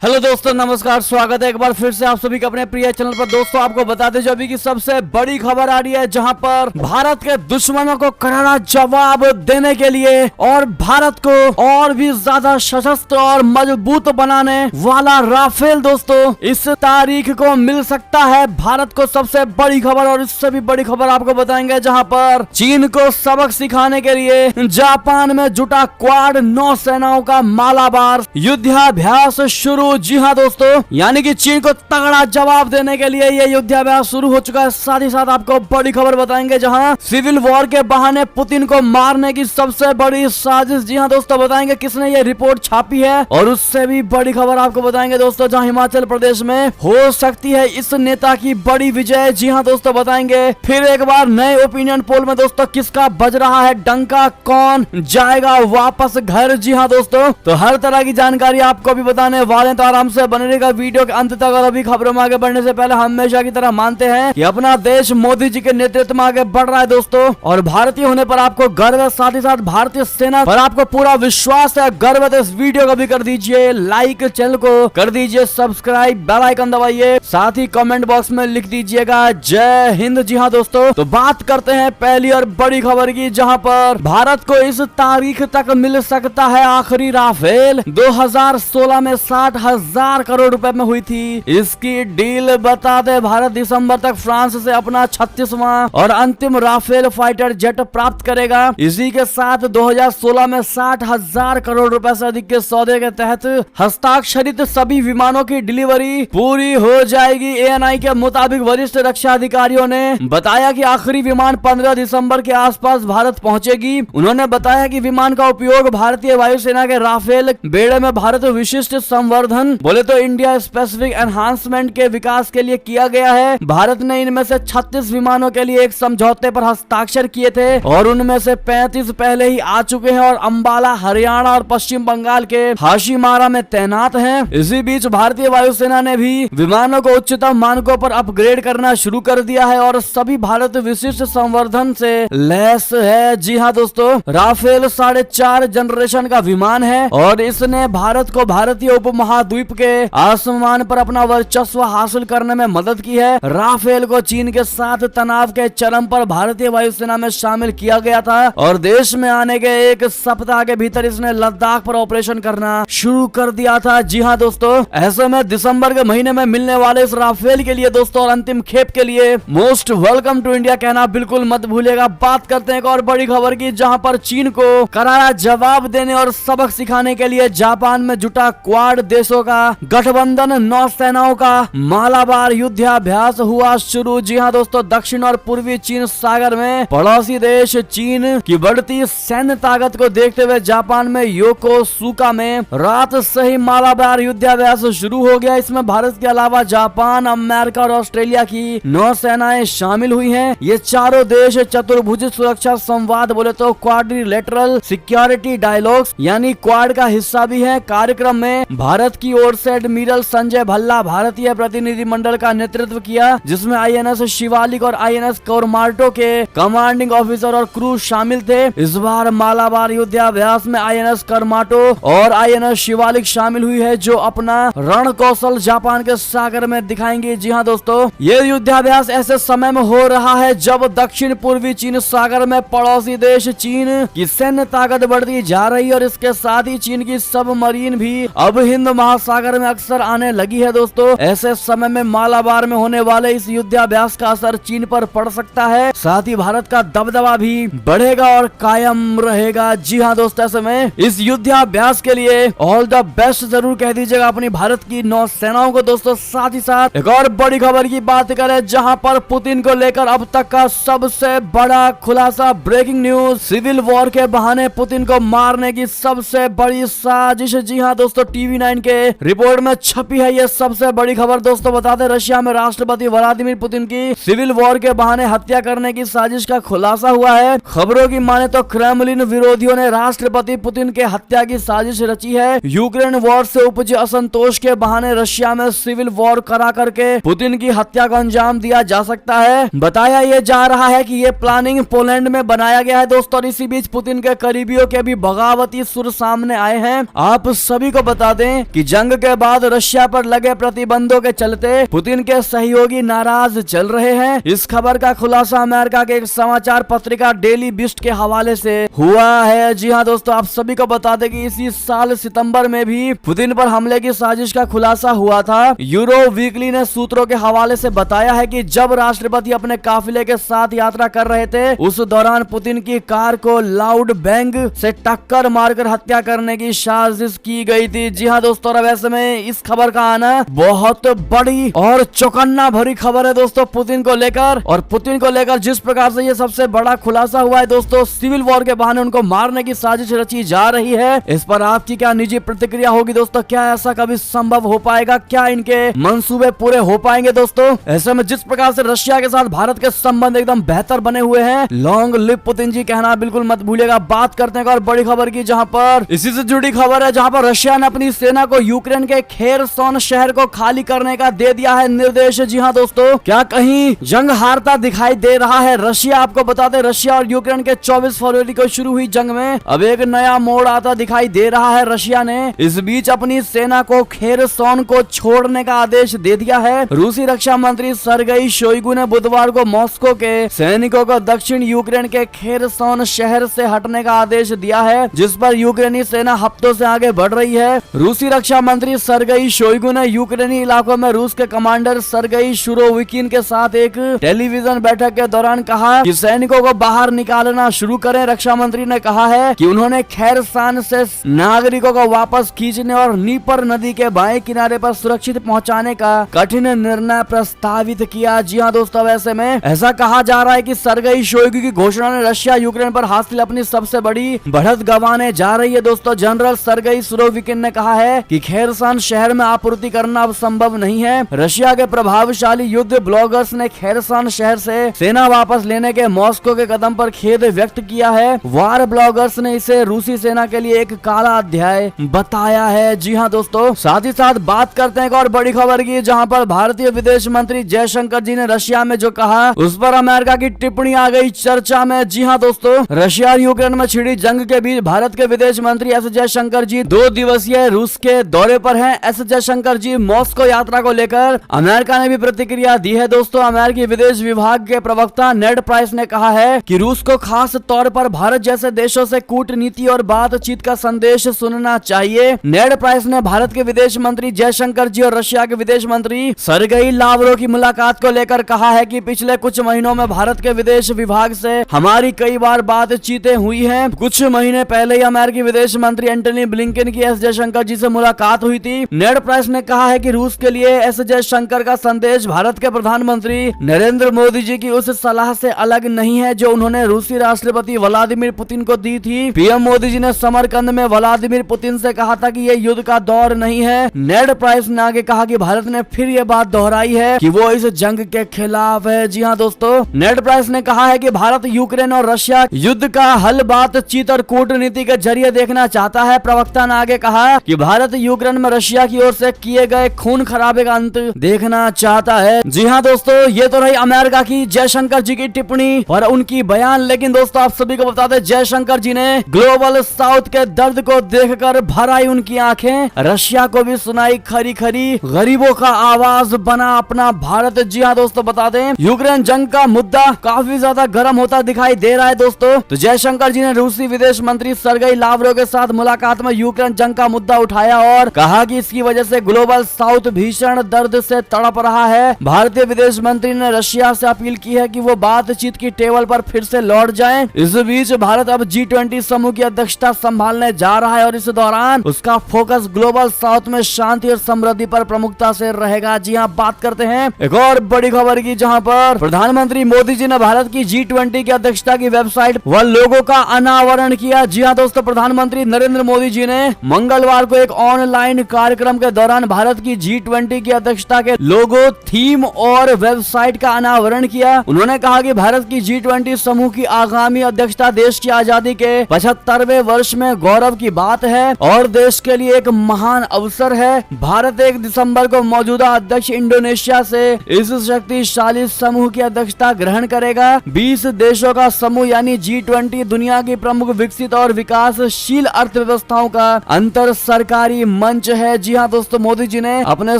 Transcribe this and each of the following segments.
Hello दोस्तों, नमस्कार। स्वागत है एक बार फिर से आप सभी के अपने प्रिय चैनल पर। दोस्तों, आपको बता दें जो अभी की सबसे बड़ी खबर आ रही है, जहां पर भारत के दुश्मनों को करारा जवाब देने के लिए और भारत को और भी ज्यादा सशस्त्र और मजबूत बनाने वाला राफेल दोस्तों इस तारीख को मिल सकता है। भारत को सबसे बड़ी खबर, और इससे भी बड़ी खबर आपको बताएंगे, जहाँ पर चीन को सबक सिखाने के लिए जापान में जुटा क्वाड नौसेनाओं का मालाबार युद्धाभ्यास शुरू। जी हाँ दोस्तों, यानी कि चीन को तगड़ा जवाब देने के लिए ये युद्धाभ्यास शुरू हो चुका है। साथ ही साथ आपको बड़ी खबर बताएंगे, जहां सिविल वॉर के बहाने पुतिन को मारने की सबसे बड़ी साजिश। जी हाँ दोस्तों, बताएंगे किसने ये रिपोर्ट छापी है, और उससे भी बड़ी खबर आपको बताएंगे दोस्तों, जहां हिमाचल प्रदेश में हो सकती है इस नेता की बड़ी विजय। जी हाँ दोस्तों, बताएंगे फिर एक बार नए ओपिनियन पोल में दोस्तों किसका बज रहा है डंका, कौन जाएगा वापस घर। जी हाँ दोस्तों, तो हर तरह की जानकारी आपको भी बताने वाले, तो आराम से बने रहेगा वीडियो के अंत तक। और अभी खबरों में आगे बढ़ने से पहले हमेशा की तरह मानते हैं कि अपना देश मोदी जी के नेतृत्व में आगे बढ़ रहा है दोस्तों, और भारतीय होने पर आपको गर्व है। साथ ही साथ भारतीय सेना पर आपको पूरा विश्वास है, गर्व है। तो इस वीडियो को भी कर दीजिए लाइक, चैनल को कर दीजिए सब्सक्राइब, बेल आइकन दबाइए, साथ ही कमेंट बॉक्स में लिख दीजिएगा जय हिंद। जी हाँ दोस्तों, तो बात करते हैं पहली और बड़ी खबर की, जहाँ पर भारत को इस तारीख तक मिल सकता है आखिरी राफेल। 2016 में 60,000 करोड़ रुपए में हुई थी इसकी डील। बता दे भारत दिसंबर तक फ्रांस से अपना 36वां और अंतिम राफेल फाइटर जेट प्राप्त करेगा। इसी के साथ 2016 में 60,000 करोड़ रुपए से अधिक के सौदे के तहत हस्ताक्षरित सभी विमानों की डिलीवरी पूरी हो जाएगी। एएनआई के मुताबिक वरिष्ठ रक्षा अधिकारियों ने बताया कि आखिरी विमान 15 दिसंबर के आसपास भारत पहुंचेगी। उन्होंने बताया कि विमान का उपयोग भारतीय वायुसेना के राफेल बेड़े में भारत विशिष्ट संवर्धन बोले तो इंडिया स्पेसिफिक एनहांसमेंट के विकास के लिए किया गया है। भारत ने इनमें से 36 विमानों के लिए एक समझौते पर हस्ताक्षर किए थे, और उनमें से 35 पहले ही आ चुके हैं और अंबाला, हरियाणा और पश्चिम बंगाल के हाशीमारा में तैनात हैं। इसी बीच भारतीय वायुसेना ने भी विमानों को उच्चतम मानकों पर अपग्रेड करना शुरू कर दिया है, और सभी भारत विशिष्ट संवर्धन से लैस है। जी हाँ दोस्तों, राफेल 4.5 जनरेशन का विमान है, और इसने भारत को भारतीय उपमहाद्वीप के आसमान पर अपना वर्चस्व हासिल करने में मदद की है। राफेल को चीन के साथ तनाव के चरम पर भारतीय वायुसेना में शामिल किया गया था, और देश में आने के एक सप्ताह के भीतर इसने लद्दाख पर ऑपरेशन करना शुरू कर दिया था। जी हाँ दोस्तों, ऐसे में दिसंबर के महीने में मिलने वाले इस राफेल के लिए दोस्तों और अंतिम खेप के लिए मोस्ट वेलकम टू इंडिया कहना बिल्कुल मत भूलिएगा। बात करते हैं एक और बड़ी खबर की, जहाँ पर चीन को करारा जवाब देने और सबक सिखाने के लिए जापान में जुटा क्वाड देशों का गठबंधन नौसेनाओं का मालाबार युद्धाभ्यास हुआ शुरू। जी हाँ दोस्तों, दक्षिण और पूर्वी चीन सागर में पड़ोसी देश चीन की बढ़ती सैन्य ताकत को देखते हुए जापान में योकोसुका में रात से ही मालाबार युद्धाभ्यास शुरू हो गया। इसमें भारत के अलावा जापान, अमेरिका और ऑस्ट्रेलिया की नौसेनाएं शामिल हुई हैं। ये चारों देश चतुर्भुज सुरक्षा संवाद बोले तो क्वाड्रिलेटरल सिक्योरिटी डायलॉग्स यानी क्वाड का हिस्सा भी है। कार्यक्रम में भारत की ओर से एडमिरल संजय भल्ला भारतीय प्रतिनिधिमंडल का नेतृत्व किया, जिसमें आईएनएस शिवालिक और आईएनएस कोरमार्टो के कमांडिंग ऑफिसर और क्रू शामिल थे। इस बार मालाबार युद्धाभ्यास में आईएनएस करमाटो और आईएनएस शिवालिक शामिल हुई है, जो अपना रण कौशल जापान के सागर में दिखाएंगे। जी हाँ दोस्तों, ये युद्धाभ्यास ऐसे समय में हो रहा है जब दक्षिण पूर्वी चीन सागर में पड़ोसी देश चीन की सैन्य ताकत बढ़ती जा रही है, और इसके साथ ही चीन की सबमरीन भी अब हिंद महासागर में अक्सर आने लगी है। दोस्तों, ऐसे समय में मालाबार में होने वाले इस युद्धाभ्यास का असर चीन पर पड़ सकता है, साथ ही भारत का दबदबा भी बढ़ेगा और कायम रहेगा। जी हाँ दोस्तों, ऐसे में इस युद्धाभ्यास के लिए ऑल द बेस्ट जरूर कह दीजिएगा अपनी भारत की नौसेनाओं को दोस्तों। साथ ही साथ एक और बड़ी खबर की बात करें, जहाँ पर पुतिन को लेकर अब तक का सबसे बड़ा खुलासा, ब्रेकिंग न्यूज, सिविल वॉर के बहाने पुतिन को मारने की सबसे बड़ी साजिश। जी हाँ दोस्तों, TV9 के रिपोर्ट में छपी है ये सबसे बड़ी खबर दोस्तों। बता दें, रशिया में राष्ट्रपति व्लादिमीर पुतिन की सिविल वॉर के बहाने हत्या करने की साजिश का खुलासा हुआ है। खबरों की माने तो क्रेमलिन विरोधियों ने राष्ट्रपति पुतिन के हत्या की साजिश रची है। यूक्रेन वॉर से उपजे असंतोष के बहाने रशिया में सिविल वॉर करा करके पुतिन की हत्या को अंजाम दिया जा सकता है। बताया ये जा रहा है कि ये प्लानिंग पोलैंड में बनाया गया है दोस्तों, और इसी बीच पुतिन के करीबियों के भी बगावती सुर सामने आए हैं। आप सभी को बता दें कि जंग के बाद रशिया पर लगे प्रतिबंधों के चलते पुतिन के सहयोगी नाराज चल रहे हैं। इस खबर का खुलासा अमेरिका के एक समाचार पत्रिका डेली बिस्ट के हवाले से हुआ है। जी हाँ दोस्तों, आप सभी को बता दें कि इसी साल सितंबर में भी पुतिन पर हमले की साजिश का खुलासा हुआ था। यूरो वीकली ने सूत्रों के हवाले से बताया है कि जब राष्ट्रपति अपने काफिले के साथ यात्रा कर रहे थे, उस दौरान पुतिन की कार को लाउड बैंग से टक्कर मारकर हत्या करने की साजिश की गई थी। जी हाँ दोस्तों, अब ऐसे में इस खबर का आना बहुत बड़ी और चौकन्ना भरी खबर है दोस्तों पुतिन को लेकर। और पुतिन को लेकर जिस प्रकार से ये सबसे बड़ा खुलासा हुआ है दोस्तों, सिविल वॉर के बहाने उनको मारने की साजिश रची जा रही है। इस पर आपकी क्या निजी प्रतिक्रिया होगी दोस्तों? क्या ऐसा कभी संभव हो पाएगा? क्या इनके मंसूबे पूरे हो पाएंगे दोस्तों? ऐसे में जिस प्रकार से रशिया के साथ भारत के संबंध एकदम बेहतर बने हुए हैं, लॉन्ग लिव पुतिन जी कहना बिल्कुल मत भूलिएगा। बात करते हैं और बड़ी खबर की, जहां पर इसी से जुड़ी खबर है, जहां पर रशिया ने अपनी सेना को यूक्रेन के खेरसोन शहर को खाली करने का दे दिया है निर्देश। जी हाँ दोस्तों, क्या कहीं जंग हारता दिखाई दे रहा है रशिया? आपको बता दें, रशिया और यूक्रेन के 24 फरवरी को शुरू हुई जंग में अब एक नया मोड़ आता दिखाई दे रहा है। रशिया ने इस बीच अपनी सेना को खेरसोन को छोड़ने का आदेश दे दिया है। रूसी रक्षा मंत्री सर्गेई शोइगु ने बुधवार को मॉस्को के सैनिकों को दक्षिण यूक्रेन के खेरसोन शहर से हटने का आदेश दिया है, जिस पर यूक्रेनी सेना हफ्तों से आगे बढ़ रही है। रूसी रक्षा मंत्री सर्गेई शोइगु ने यूक्रेनी इलाकों में रूस के कमांडर सर्गेई शुरोविकिन के साथ एक टेलीविजन बैठक के दौरान कहा कि सैनिकों को बाहर निकालना शुरू करें। रक्षा मंत्री ने कहा है कि उन्होंने खेरसान से नागरिकों को वापस खींचने और नीपर नदी के बाएं किनारे पर सुरक्षित पहुंचाने का कठिन निर्णय प्रस्तावित किया। जी हाँ दोस्तों, ऐसे में ऐसा कहा जा रहा है कि सर्गेई शोइगु की घोषणा ने रशिया यूक्रेन पर हासिल अपनी सबसे बड़ी बढ़त गंवाने जा रही है। दोस्तों, जनरल सर्गेई सुरोविकिन ने कहा है कि खेरसान शहर में आपूर्ति करना अब संभव नहीं है। रशिया के प्रभावशाली युद्ध ब्लॉगर्स ने खेरसान शहर से सेना वापस लेने के मॉस्को के कदम पर खेद व्यक्त किया है। वार ब्लॉगर्स ने इसे रूसी सेना के लिए एक काला अध्याय बताया है। जी हाँ दोस्तों, साथ ही साथ बात करते हैं एक और बड़ी खबर की, जहां पर भारतीय विदेश मंत्री जयशंकर जी ने रशिया में जो कहा उस पर अमेरिका की टिप्पणी आ गई चर्चा में। जी हाँ दोस्तों, रशिया और यूक्रेन में छिड़ी जंग के बीच भारत के विदेश मंत्री एस जयशंकर जी 2 दिवसीय रूस के दौरे पर हैं। एस जयशंकर जी मॉस्को यात्रा को लेकर अमेरिका ने भी प्रतिक्रिया दी है। दोस्तों, अमेरिकी विदेश विभाग के प्रवक्ता नेड प्राइस ने कहा है कि रूस को खास तौर पर भारत जैसे देशों से कूटनीति और बातचीत का संदेश सुनना चाहिए। नेड प्राइस ने भारत के विदेश मंत्री जयशंकर जी और रशिया के विदेश मंत्री सर्गेई लावरोव की मुलाकात को लेकर कहा है कि पिछले कुछ महीनों में भारत के विदेश विभाग से हमारी कई बार बातचीतें हुई हैं। कुछ महीने पहले ही अमेरिकी विदेश मंत्री एंटनी ब्लिंकन की एस जयशंकर जी से मुलाकात हुई थी। नेड प्राइस ने कहा है कि रूस के लिए एस जयशंकर का संदेश भारत के प्रधानमंत्री नरेंद्र मोदी जी की उस सलाह से अलग नहीं है जो उन्होंने रूसी राष्ट्रपति व्लादिमीर पुतिन को दी थी। पीएम मोदी जी ने समरकंद में व्लादिमीर पुतिन से कहा था कि यह युद्ध का दौर नहीं है। नेड प्राइस ने आगे कहा कि भारत ने फिर यह बात दोहराई है कि वो इस जंग के खिलाफ है। जी हाँ दोस्तों, नेड प्राइस ने कहा है कि भारत यूक्रेन और रशिया युद्ध का हल बातचीत और कूटनीति के जरिए देखना चाहता है। प्रवक्ता ने आगे कहा कि भारत यूक्रेन में रशिया की ओर से किए गए खून खराबे का अंत देखना चाहता है। जी हाँ दोस्तों, ये तो रही अमेरिका की जयशंकर जी की टिप्पणी और उनकी बयान। लेकिन दोस्तों, आप सभी को बता दें, जयशंकर जी ने ग्लोबल साउथ के दर्द को देखकर भर आई उनकी आंखें। रशिया को भी सुनाई खरी खरी गरीबों का आवाज बना अपना भारत। जी हाँ दोस्तों, बता दें, यूक्रेन जंग का मुद्दा काफी ज्यादा गर्म होता दिखाई दे रहा है दोस्तों। तो जयशंकर जी ने रूसी विदेश मंत्री सर्गेई लावरोव के साथ मुलाकात में यूक्रेन जंग का मुद्दा उठाया और कहा कि इसकी वजह से ग्लोबल साउथ भीषण दर्द से तड़प रहा है। भारतीय विदेश मंत्री ने रशिया से अपील की है कि वो बातचीत की टेबल पर फिर से लौट जाएं। इस बीच भारत अब G20 समूह की अध्यक्षता संभालने जा रहा है और इस दौरान उसका फोकस ग्लोबल साउथ में शांति और समृद्धि पर प्रमुखता से रहेगा। जी हाँ, बात करते हैं एक और बड़ी खबर की, जहां पर प्रधानमंत्री मोदी जी ने भारत की G20 की अध्यक्षता की वेबसाइट व लोगो का अनावरण किया। जी हाँ दोस्तों, प्रधानमंत्री नरेंद्र मोदी जी ने मंगलवार को एक ऑनलाइन कार्यक्रम के दौरान भारत की G20 की अध्यक्षता के लोगो, थीम और वेबसाइट का अनावरण किया। उन्होंने कहा कि भारत की G20 समूह की आगामी अध्यक्षता देश की आजादी के 75वें वर्ष में गौरव की बात है और देश के लिए एक महान अवसर है। भारत 1 दिसंबर को मौजूदा अध्यक्ष इंडोनेशिया से इस शक्तिशाली समूह की अध्यक्षता ग्रहण करेगा। 20 देशों का समूह यानी G20 दुनिया की प्रमुख विकसित और विकासशील अर्थव्यवस्थाओं का अंतर सरकारी मंच है। जी हाँ दोस्तों, मोदी जी ने अपने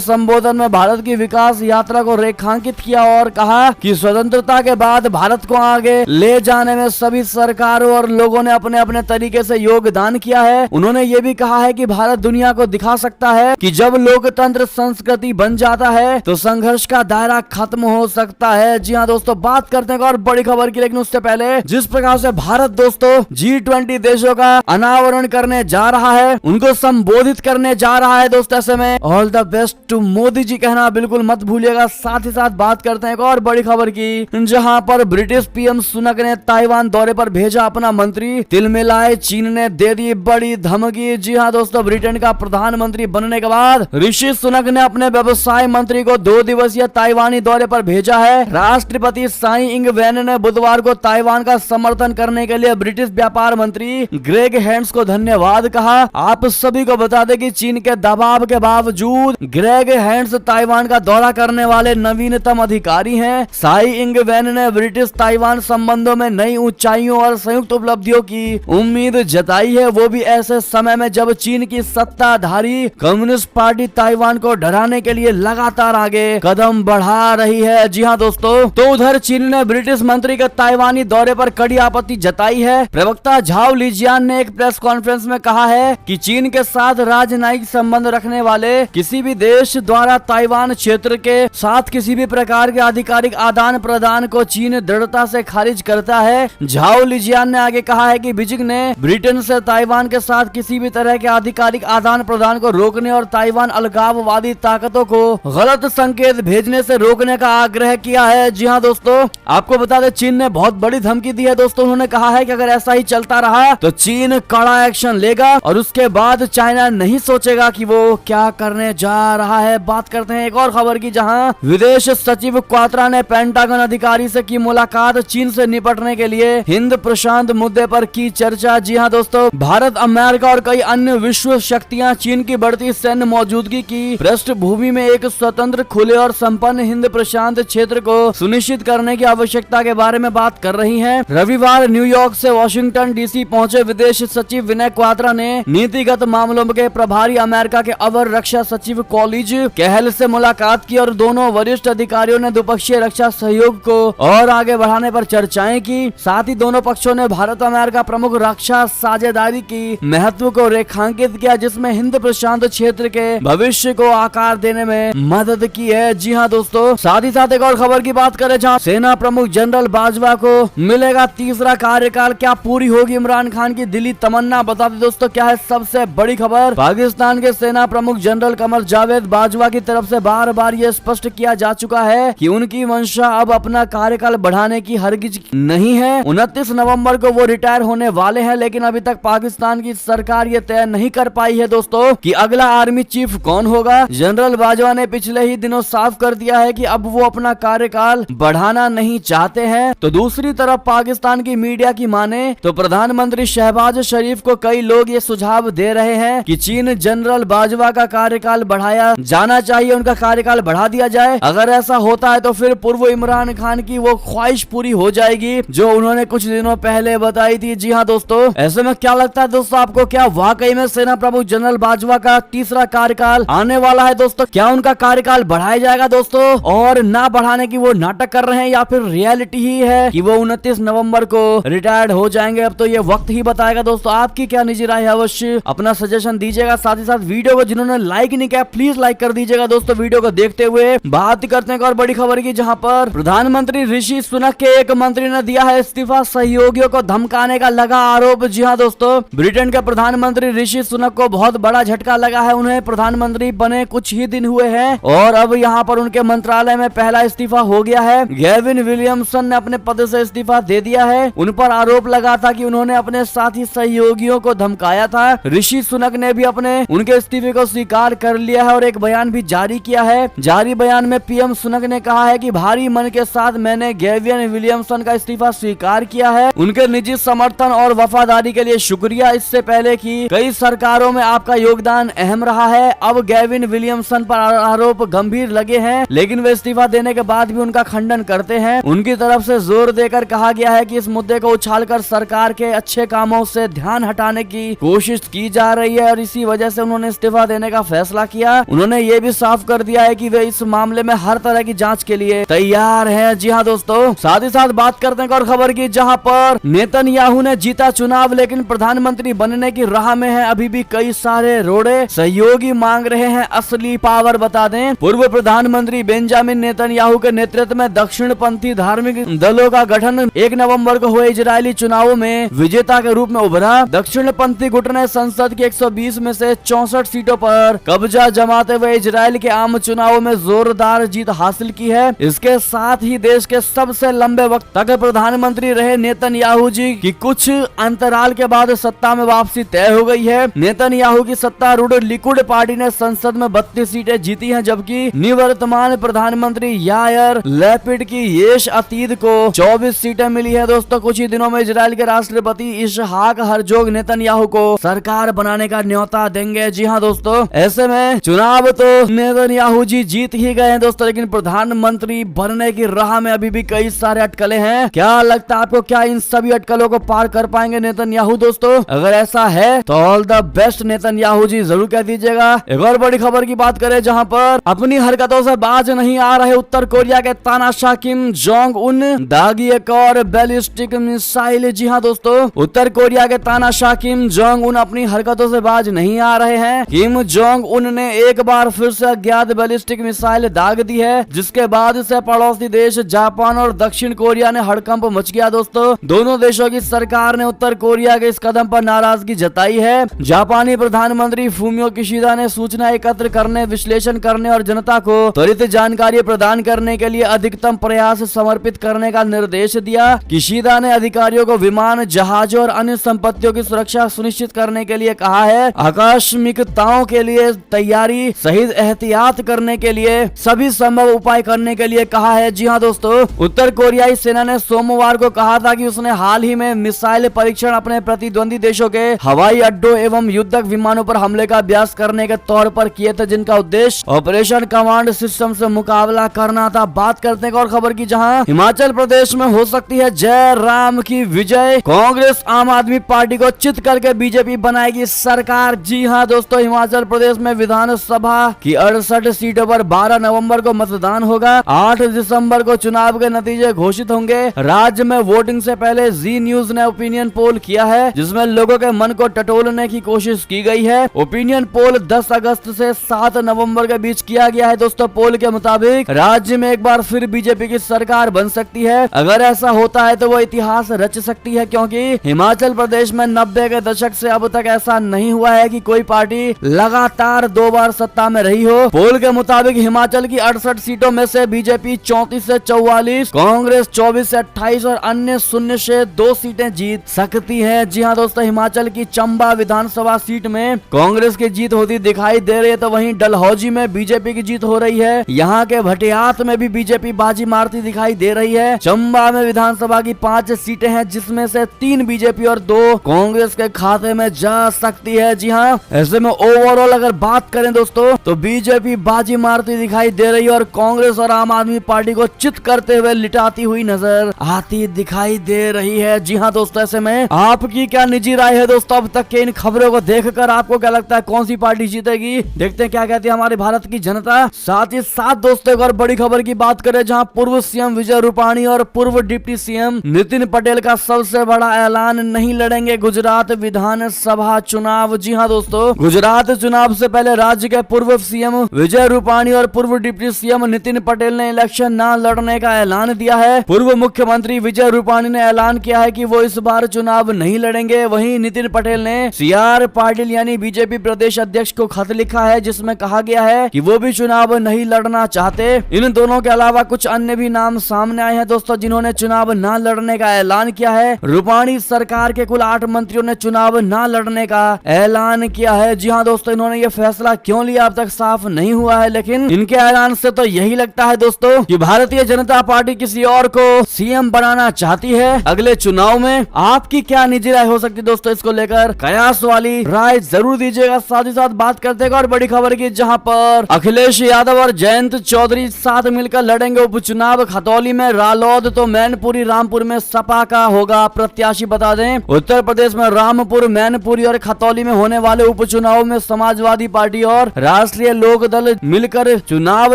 संबोधन में भारत की विकास यात्रा को रेखांकित किया और कहा कि स्वतंत्रता के बाद भारत को आगे ले जाने में सभी सरकारों और लोगों ने अपने अपने तरीके से योगदान किया है। उन्होंने ये भी कहा है कि भारत दुनिया को दिखा सकता है कि जब लोकतंत्र संस्कृति बन जाता है तो संघर्ष का दायरा खत्म हो सकता है। जी हाँ दोस्तों, बात करते हैं और बड़ी खबर की, लेकिन उससे पहले जिस प्रकार से भारत दोस्तों G20 देशों का अनावरण करने जा रहा है, उनको संबोधित करने जा रहा है दोस्तों, ऐसे में all the best to Modi ji कहना बिल्कुल मत भूलिएगा। साथ ही साथ बात करते हैं एक और बड़ी खबर की, जहां पर ब्रिटिश पीएम सुनक ने ताइवान दौरे पर भेजा अपना मंत्री, तिलमिलाए चीन ने दे दी बड़ी धमकी। जी हाँ दोस्तों, ब्रिटेन का प्रधानमंत्री बनने के बाद ऋषि सुनक ने अपने व्यवसाय मंत्री को 2 दिवसीय ताइवानी दौरे पर भेजा है। राष्ट्रपति साई इंग वेन ने बुधवार को ताइवान का समर्थन करने के लिए ब्रिटिश व्यापार मंत्री ग्रेग हैंड्स को धन्यवाद कहा। आप सभी को बता दें कि चीन के दबाव के बावजूद ग्रेग हैंड्स ताइवान का दौरा करने वाले नवीनतम अधिकारी हैं। साई इंग वेन ने ब्रिटिश ताइवान संबंधों में नई ऊंचाइयों और संयुक्त उपलब्धियों की उम्मीद जताई है, वो भी ऐसे समय में जब चीन की सत्ताधारी कम्युनिस्ट पार्टी ताइवान को डराने के लिए लगातार आगे कदम बढ़ा रही है। जी हाँ दोस्तों, तो उधर चीन ने ब्रिटिश मंत्री के ताइवानी दौरे पर कड़ी आपत्ति जताई है। प्रवक्ता झाओ लिजियान ने एक प्रेस कॉन्फ्रेंस में कहा है कि चीन के साथ राजनयिक संबंध रखने वाले किसी भी देश द्वारा ताइवान क्षेत्र के साथ किसी भी प्रकार के आधिकारिक आदान प्रदान को चीन दृढ़ता से खारिज करता है। झाओ लिजियान ने आगे कहा है कि बीजिंग ने ब्रिटेन से ताइवान के साथ किसी भी तरह के आधिकारिक आदान प्रदान को रोकने और ताइवान अलगाववादी ताकतों को गलत संकेत भेजने से रोकने का आग्रह किया है। जी हाँ दोस्तों, आपको बता दें चीन ने बहुत बड़ी धमकी दी है दोस्तों। उन्होंने कहा है कि अगर ऐसा ही चलता रहा तो चीन कड़ा एक्शन लेगा और उसके बाद चाइना नहीं सोचेगा कि वो क्या करने जा रहा है। बात करते हैं एक और खबर की, जहां विदेश सचिव क्वात्रा ने पेंटागन अधिकारी से की मुलाकात, चीन से निपटने के लिए हिंद प्रशांत मुद्दे पर की चर्चा। जी हाँ दोस्तों, भारत, अमेरिका और कई अन्य विश्व शक्तियां चीन की बढ़ती सैन्य मौजूदगी की पृष्ठभूमि में एक स्वतंत्र, खुले और संपन्न हिंद प्रशांत क्षेत्र को सुनिश्चित करने की आवश्यकता के बारे में बात कर रही हैं। रविवार न्यूयॉर्क से वॉशिंगटन डीसी पहुंचे विदेश सचिव विनय क्वात्रा ने नीतिगत मामलों के प्रभारी अमेरिका के अवर रक्षा सचिव कॉलिज कहल से मुलाकात की और दोनों वरिष्ठ अधिकारियों ने द्विपक्षीय रक्षा सहयोग को और आगे बढ़ाने पर चर्चाएं की। साथ ही दोनों पक्षों ने भारत अमेरिका प्रमुख रक्षा साझेदारी की महत्व को रेखांकित किया, जिसमें हिंद प्रशांत क्षेत्र के भविष्य को आकार देने में मदद की है। जी हाँ दोस्तों, साथ ही साथ एक और खबर की बात करें, जहाँ सेना प्रमुख जनरल बाजवा को मिलेगा तीसरा कार्यकाल, क्या पूरी होगी इमरान खान की दिली तमन्ना? बता दें दोस्तों क्या है सबसे बड़ी खबर। पाकिस्तान के सेना प्रमुख जनरल कमर जावेद बाजवा की तरफ से बार बार ये स्पष्ट किया जा चुका है कि उनकी मंशा अब अपना कार्यकाल बढ़ाने की हरगिज नहीं है। 29 नवंबर को वो रिटायर होने वाले हैं, लेकिन अभी तक पाकिस्तान की सरकार ये तय नहीं कर पाई है दोस्तों कि अगला आर्मी चीफ कौन होगा। जनरल बाजवा ने पिछले ही दिनों साफ कर दिया है कि अब वो अपना कार्यकाल बढ़ाना नहीं चाहते हैं। तो दूसरी तरफ पाकिस्तान की मीडिया की माने तो प्रधानमंत्री शहबाज शरीफ को कई लोग ये सुझाव दे रहे हैं कि चीन जनरल बाजवा का कार्यकाल बढ़ाया जाना चाहिए, उनका कार्यकाल बढ़ा दिया जाए। अगर ऐसा होता है तो फिर पूर्व इमरान खान की वो ख्वाहिश पूरी हो जाएगी जो उन्होंने कुछ दिनों पहले बताई थी। जी हाँ दोस्तों, ऐसे में क्या लगता है दोस्तों आपको, क्या वाकई में सेना प्रमुख जनरल बाजवा का तीसरा कार्यकाल आने वाला है दोस्तों? क्या उनका कार्यकाल बढ़ाया जाएगा दोस्तों, और ना बढ़ाने की वो नाटक कर रहे हैं, या फिर रियलिटी ही है कि वो 29 नवंबर को रिटायर्ड हो जाएंगे? अब तो ये वक्त ही बताएगा दोस्तों। आपकी क्या निजी राय है, अवश्य अपना सजेशन दीजिएगा। साथ ही साथ वीडियो को जिन्होंने लाइक नहीं किया प्लीज लाइक कर दीजिएगा दोस्तों। वीडियो को देखते हुए बात करते हैं और बड़ी खबर की, जहां पर प्रधानमंत्री ऋषि सुनक के एक मंत्री ने दिया है इस्तीफा, सहयोगियों को धमकाने का लगा आरोप। जी हाँ दोस्तों, ब्रिटेन के प्रधानमंत्री ऋषि सुनक को बहुत बड़ा झटका लगा है। उन्हें प्रधानमंत्री बने कुछ ही दिन हुए हैं और अब यहाँ पर उनके मंत्रालय में पहला इस्तीफा हो गया है। गेविन विलियमसन ने अपने पद से इस्तीफा दे दिया है। उन पर आरोप लगा था कि उन्होंने अपने साथी सहयोगियों को धमकाया था। ऋषि सुनक ने भी उनके इस्तीफे को स्वीकार कर लिया है और एक बयान भी जारी किया है। जारी बयान में पीएम सुनक ने कहा है कि भारी मन के साथ मैंने गेविन विलियमसन का इस्तीफा स्वीकार किया है। उनके निजी समर्थन और वफादारी के लिए शुक्रिया। इससे पहले की कई सरकारों में आपका योगदान अहम रहा है। अब गेविन विलियमसन पर आरोप गंभीर लगे हैं, लेकिन वे इस्तीफा देने के बाद भी उनका खंडन करते हैं। उनकी तरफ से जोर देकर कहा गया है कि इस मुद्दे को उछालकर सरकार के अच्छे कामों से ध्यान हटाने की कोशिश की जा रही है और इसी वजह वजह से उन्होंने इस्तीफा देने का फैसला किया। उन्होंने ये भी साफ कर दिया है कि वे इस मामले में हर तरह की जांच के लिए तैयार हैं। जी हाँ दोस्तों, साथ ही साथ बात करते हैं और खबर की, जहां पर नेतन्याहू ने जीता चुनाव लेकिन प्रधानमंत्री बनने की राह में है अभी भी कई सारे रोड़े, सहयोगी मांग रहे हैं असली पावर। बता दें, पूर्व प्रधानमंत्री बेंजामिन नेतन्याहू के नेतृत्व में दक्षिण पंथी धार्मिक दलों का गठन 1 नवंबर को हुए इजरायली चुनावों में विजेता के रूप में उभरा। दक्षिण पंथी गुट ने संसद की 120 में से 64 सीटों पर कब्जा जमाते हुए इजराइल के आम चुनावों में जोरदार जीत हासिल की है। इसके साथ ही देश के सबसे लंबे वक्त तक प्रधानमंत्री रहे नेतन्याहू जी की कुछ अंतराल के बाद सत्ता में वापसी तय हो गई है। नेतन्याहू की सत्तारूढ़ लिकुड पार्टी ने संसद में 32 सीटें जीती हैं, जबकि निवर्तमान प्रधानमंत्री यायर लैपिड की येश अतीद को 24 सीटें मिली है। दोस्तों, कुछ ही दिनों में इजराइल के राष्ट्रपति इसहाक हरजोग नेतन्याहू को सरकार बनाने का न्योता देंगे। जी हाँ दोस्तों, ऐसे में चुनाव तो नेतन्याहू जी जीत ही गए हैं दोस्तों, लेकिन प्रधानमंत्री बनने की राह में अभी भी कई सारे अटकलें हैं। क्या लगता है आपको, क्या इन सभी अटकलों को पार कर पाएंगे नेतन्याहू? दोस्तों, अगर ऐसा है तो ऑल द बेस्ट नेतन्याहू जी, जरूर कह दीजिएगा। एक और बड़ी खबर की बात करें, जहां पर अपनी हरकतों से बाज नहीं आ रहे उत्तर कोरिया के तानाशाह किम जोंग उन, दागी एक और बैलिस्टिक मिसाइल। जी हाँ दोस्तों, उत्तर कोरिया के तानाशाह किम जोंग उन अपनी हरकतों से बाज नहीं आ रहे हैं। किम जोंग उन ने एक बार फिर से अज्ञात बैलिस्टिक मिसाइल दाग दी है, जिसके बाद से पड़ोसी देश जापान और दक्षिण कोरिया ने हड़कंप मच गया। दोस्तों, दोनों देशों की सरकार ने उत्तर कोरिया के इस कदम पर नाराजगी जताई है। जापानी प्रधानमंत्री फूमियो किशिदा ने सूचना एकत्र करने, विश्लेषण करने और जनता को त्वरित जानकारी प्रदान करने के लिए अधिकतम प्रयास समर्पित करने का निर्देश दिया। किशिदा ने अधिकारियों को विमान, जहाजों और अन्य संपत्तियों की सुरक्षा सुनिश्चित करने के लिए कहा है। आकस्मिकताओं के लिए तैयारी सहित एहतियात करने के लिए सभी संभव उपाय करने के लिए कहा है। जी हाँ दोस्तों, उत्तर कोरियाई सेना ने सोमवार को कहा था कि उसने हाल ही में मिसाइल परीक्षण अपने प्रतिद्वंदी देशों के हवाई अड्डों एवं युद्धक विमानों पर हमले का अभ्यास करने के तौर पर किए थे, जिनका उद्देश्य ऑपरेशन कमांड सिस्टम से मुकाबला करना था। बात करते हैं और खबर की, जहां हिमाचल प्रदेश में हो सकती है जय राम की विजय, कांग्रेस आम आदमी पार्टी को चित करके बीजेपी बनाएगी सरकार। जी हाँ दोस्तों, हिमाचल प्रदेश में विधानसभा की 68 सीटों पर 12 नवंबर को मतदान होगा। 8 दिसंबर को चुनाव के नतीजे घोषित होंगे। राज्य में वोटिंग से पहले जी न्यूज ने ओपिनियन पोल किया है, जिसमें लोगों के मन को टटोलने की कोशिश की गई है। ओपिनियन पोल 10 अगस्त से 7 नवंबर के बीच किया गया है। दोस्तों, पोल के मुताबिक राज्य में एक बार फिर बीजेपी की सरकार बन सकती है। अगर ऐसा होता है तो वो इतिहास रच सकती है, क्योंकि हिमाचल प्रदेश में 90 के दशक से अब तक ऐसा नहीं हुआ है कि कोई पार्टी लगातार 2 बार सत्ता में रही हो। पोल के मुताबिक हिमाचल की 68 सीटों में से बीजेपी 34 से 44, कांग्रेस 24 से 28 और अन्य 0 से 2 सीटें जीत सकती है। जी हाँ दोस्तों, हिमाचल की चंबा विधानसभा सीट में कांग्रेस की जीत होती दिखाई दे रही है, तो वहीं डलहौजी में बीजेपी की जीत हो रही है। यहाँ के भटियात में भी बीजेपी बाजी मारती दिखाई दे रही है। चंबा में विधानसभा की 5 सीटें हैं, जिसमें से 3 बीजेपी और 2 कांग्रेस के खाते में जा सकती है। जी हाँ, ऐसे में ओवरऑल अगर बात करें दोस्तों, तो बीजेपी बाजी मारती दिखाई दे रही है और कांग्रेस और आम आदमी पार्टी को चित करते हुए लिटाती हुई नजर आती दिखाई दे रही है। जी हाँ दोस्तों, ऐसे में आपकी क्या निजी राय है दोस्तों? अब तक के इन खबरों को देखकर आपको क्या लगता है, कौन सी पार्टी जीतेगी? देखते हैं क्या कहती है हमारे भारत की जनता। साथ ही साथ दोस्तों, एक और बड़ी खबर की बात करें, जहां पूर्व सीएम विजय रूपाणी और पूर्व डिप्टी सीएम नितिन पटेल का सबसे बड़ा ऐलान, नहीं लड़ेंगे गुजरात विधानसभा चुनाव। जी हाँ दोस्तों, गुजरात चुनाव से पहले राज्य के पूर्व सीएम विजय रूपाणी और पूर्व डिप्टी सीएम नितिन पटेल ने इलेक्शन न लड़ने का ऐलान दिया है। पूर्व मुख्यमंत्री विजय रूपाणी ने ऐलान किया है कि वो इस बार चुनाव नहीं लड़ेंगे। वहीं नितिन पटेल ने CR पाटिल यानी बीजेपी प्रदेश अध्यक्ष को खत लिखा है, जिसमें कहा गया है कि वो भी चुनाव नहीं लड़ना चाहते। इन दोनों के अलावा कुछ अन्य भी नाम सामने आए हैं दोस्तों, जिन्होंने चुनाव न लड़ने का ऐलान किया है। रूपाणी सरकार के कुल 8 मंत्रियों ने चुनाव न लड़ने का ऐलान किया है। जी हाँ दोस्तों, इन्होंने ये फैसला क्यों लिया अब तक साफ नहीं हुआ है, लेकिन इनके ऐलान से तो यही लगता है दोस्तों कि भारतीय जनता पार्टी किसी और को सीएम बनाना चाहती है अगले चुनाव में। आपकी क्या निजी राय हो सकती है दोस्तों, इसको लेकर कयास वाली राय जरूर दीजिएगा। साथ ही साथ बात करते हैं और बड़ी खबर की, जहां पर अखिलेश यादव और जयंत चौधरी साथ मिलकर लड़ेंगे उपचुनाव। खतौली में रालोद तो मैनपुरी, रामपुर में सपा का होगा प्रत्याशी। बता दें, उत्तर प्रदेश में रामपुर, मैनपुरी और खतौली में होने वाले उप उपचुनाव में समाजवादी पार्टी और राष्ट्रीय लोक दल मिलकर चुनाव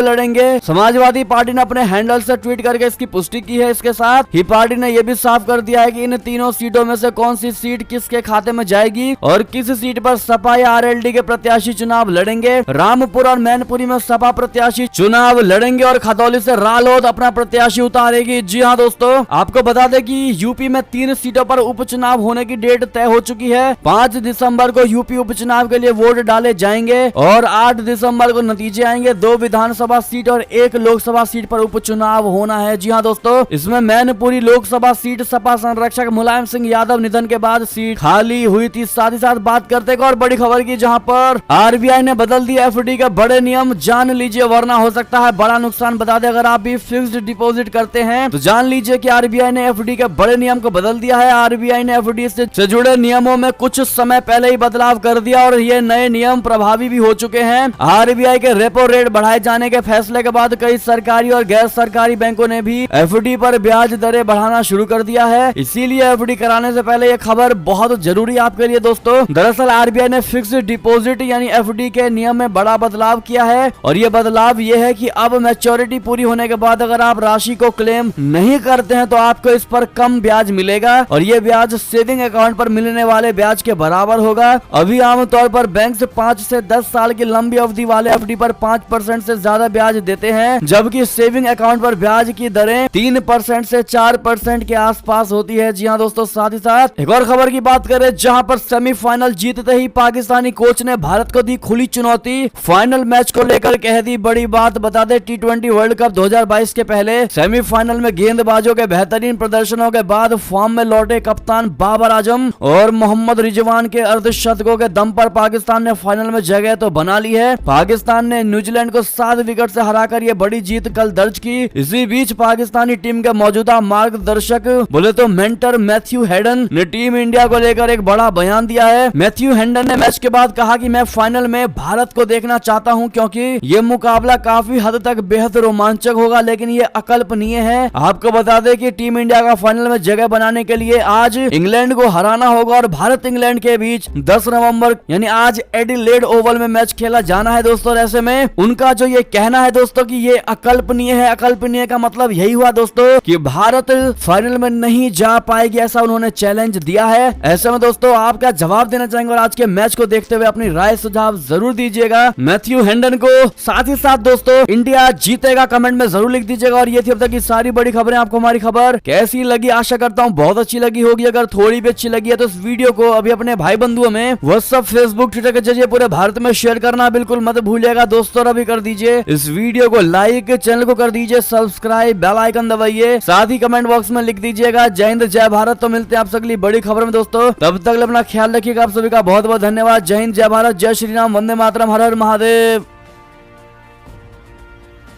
लड़ेंगे। समाजवादी पार्टी ने अपने हैंडल से ट्वीट करके इसकी पुष्टि की है। इसके साथ ही पार्टी ने यह भी साफ कर दिया है कि इन तीनों सीटों में से कौन सी सीट किसके खाते में जाएगी और किस सीट पर सपा या आरएलडी के प्रत्याशी चुनाव लड़ेंगे। रामपुर और मैनपुरी में सपा प्रत्याशी चुनाव लड़ेंगे और खतौली से रालोद अपना प्रत्याशी उतारेगी। जी हाँ दोस्तों, आपको बता दें कि यूपी में 3 सीटों पर उपचुनाव होने की डेट तय हो चुकी है। 5 दिसंबर को यूपी उपचुनाव के लिए वोट डाले जाएंगे और 8 दिसंबर को नतीजे आएंगे। 2 विधानसभा सीट और 1 लोकसभा सीट पर उपचुनाव होना है। जी हाँ दोस्तों, इसमें मैनपुरी लोकसभा सीट सपा संरक्षक मुलायम सिंह यादव निधन के बाद सीट खाली हुई थी। साथ ही साथ बात करते हैं और बड़ी खबर की, जहां पर आरबीआई ने बदल दिया एफडी के बड़े नियम। जान लीजिए वरना हो सकता है बड़ा नुकसान। बता दें, अगर आप भी फिक्स्ड डिपॉजिट करते हैं तो जान लीजिए कि आरबीआई ने एफडी के बड़े नियम को बदल दिया है। आरबीआई ने एफडी से जुड़े नियमों में कुछ समय पहले ही बदलाव कर दिया और ये नए नियम प्रभावी भी हो चुके हैं। आरबीआई के रेपो रेट बढ़ाए जाने के फैसले के बाद कई सरकारी और गैर सरकारी बैंकों ने भी एफडी पर ब्याज दरें बढ़ाना शुरू कर दिया है। इसीलिए एफडी कराने से पहले ये खबर बहुत जरूरी है आपके लिए दोस्तों। दरअसल आरबीआई ने फिक्स्ड डिपॉजिट यानी एफडी के नियम में बड़ा बदलाव किया है और ये बदलाव ये है कि अब मैच्योरिटी पूरी होने के बाद अगर आप राशि को क्लेम नहीं करते हैं तो आपको इस पर कम ब्याज मिलेगा और ये ब्याज सेविंग अकाउंट पर मिलने वाले ब्याज के बराबर होगा। अभी आमतौर पर बैंक से 5 से 10 साल की लंबी अवधि वाले एफडी पर 5% से ज्यादा ब्याज देते हैं, जबकि सेविंग अकाउंट पर ब्याज की दरें 3% से 4% के आसपास होती है। जी हाँ दोस्तों, साथ ही साथ एक और खबर की बात करें, जहां पर सेमीफाइनल जीतते ही पाकिस्तानी कोच ने भारत को दी खुली चुनौती। फाइनल मैच को लेकर कह दी बड़ी बात। बता दें, T20 वर्ल्ड कप 2022 के पहले सेमीफाइनल में गेंदबाजों के बेहतरीन प्रदर्शनों के बाद फॉर्म में लौटे कप्तान बाबर आजम और मोहम्मद रिजवान के अर्धशतकों के दम पर पाकिस्तान ने फाइनल में जगह तो बना ली है। पाकिस्तान ने न्यूजीलैंड को 7 विकेट से हराकर ये बड़ी जीत कल दर्ज की। इसी बीच पाकिस्तानी टीम के मौजूदा मार्गदर्शक बोले तो मेंटर मैथ्यू हेडन ने टीम इंडिया को लेकर एक बड़ा बयान दिया है। मैथ्यू हेडन ने मैच के बाद कहा कि मैं फाइनल में भारत को देखना चाहता हूं क्योंकि ये मुकाबला काफी हद तक बेहद रोमांचक होगा, लेकिन ये अकल्पनीय है। आपको बता दें कि टीम इंडिया का फाइनल में जगह बनाने के लिए आज इंग्लैंड को हराना होगा और भारत इंग्लैंड के बीच 10 नवंबर यानी आज एडिलेड ओवल में मैच खेला जाना है दोस्तों। ऐसे में उनका जो ये कहना है दोस्तों कि ये अकल्पनीय है, अकल्पनीय का मतलब यही हुआ दोस्तों कि भारत फाइनल में नहीं जा पाएगी, ऐसा उन्होंने चैलेंज दिया है। ऐसे में दोस्तों आप क्या जवाब देना चाहेंगे और आज के मैच को देखते हुए अपनी राय सुझाव जरूर दीजिएगा मैथ्यू हेडन को। साथ ही साथ दोस्तों इंडिया जीतेगा कमेंट में जरूर लिख दीजिएगा। और ये थी अब तक की सारी बड़ी खबरें। आपको हमारी खबर कैसी लगी? आशा करता हूँ बहुत अच्छी लगी होगी। अगर थोड़ी भी अच्छी लगी है तो इस वीडियो को अभी अपने भाई बंधुओं में व्हाट्सएप, फेसबुक, ट्विटर के जरिए पूरे भारत में शेयर करना बिल्कुल मत भूलिएगा दोस्तों। अभी कर दीजिए इस वीडियो को लाइक, चैनल को कर दीजिए सब्सक्राइब, बेल आइकन दबाइए, साथ ही कमेंट बॉक्स में लिख दीजिएगा जय हिंद जय भारत। तो मिलते हैं आप अगली बड़ी खबर में दोस्तों, तब तक अपना ख्याल रखिएगा। आप सभी का बहुत बहुत धन्यवाद। जय हिंद जय भारत, जय श्री राम, वंदे मातरम, हर हर महादेव।